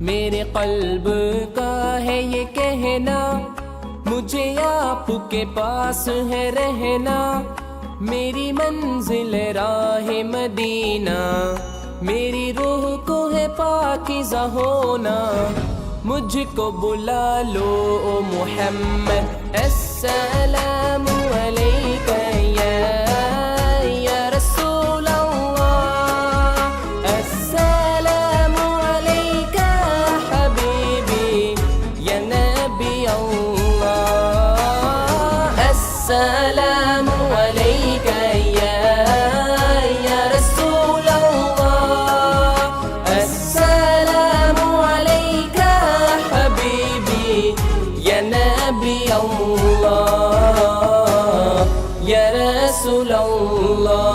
मेरे क़ल्ब का है ये कहना, मुझे आपके पास है रहना। मेरी मंजिल राहे मदीना, मेरी रूह को है पाकीज़ा होना। मुझको बुला लो ओ मुहम्मद, अस्सलामु अलैका या रसूल अल्लाह। अस्सलामु अलैका हबीबी या नबी अल्लाह। अस्सलामु अलैका या रसूल अल्लाह। अस्सलामु अलैका हबीबी या नबी अल्लाह या रसूल अल्लाह।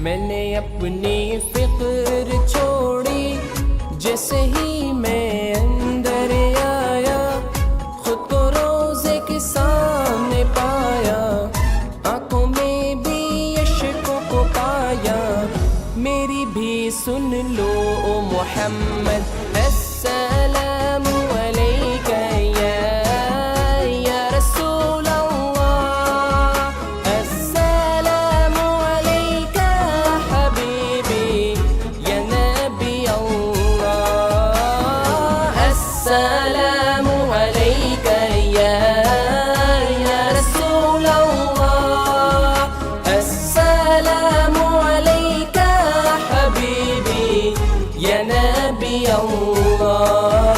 मैंने अपनी फिक्र छोड़ी, जैसे ही मैं अंदर आया, खुद को रोज़े के सामने पाया। आंखों में भी इश्क़ों को पाया। मेरी भी सुन लो ओ मुहम्मद, अस्सलामु अलैका या रसूल अल्लाह। अस्सलामु अलैका हबीबी या नबी अल्लाह। अस्सलामु अलैका या रसूल अल्लाह। अस्सलामु अलैका हबीबी या नबी अल्लाह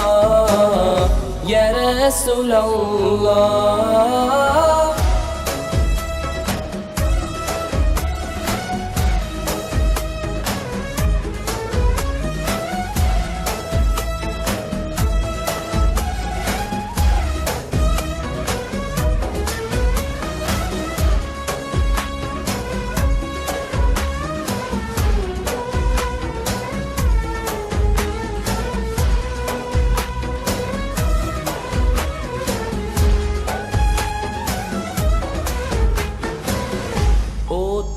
या रसूल अल्लाह।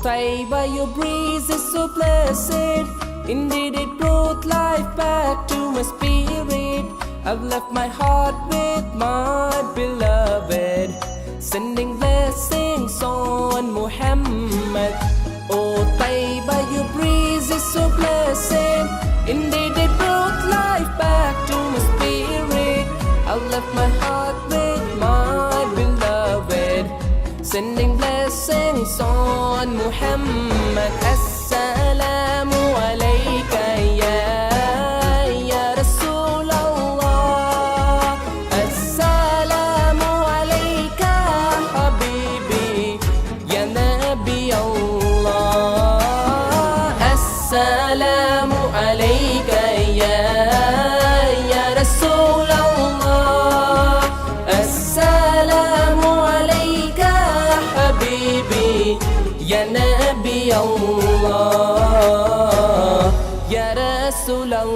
Taiba, your breeze is so blessed. Indeed, it brought life back to my spirit. I've left my heart with my beloved, sending blessings on Muhammad. Oh, Taiba, your breeze is so blessed. Indeed, it brought life back to my spirit. I've left my heart with my beloved, sending blessings on Muhammad. Assalamu alayka ya Rasul Allah. Assalamu alayka Habibi ya Nabi Allah. Assalamu alayka ya Rasul Allah. Assalamu alayka Habibi ya Nabi Allah ya Rasul Allah.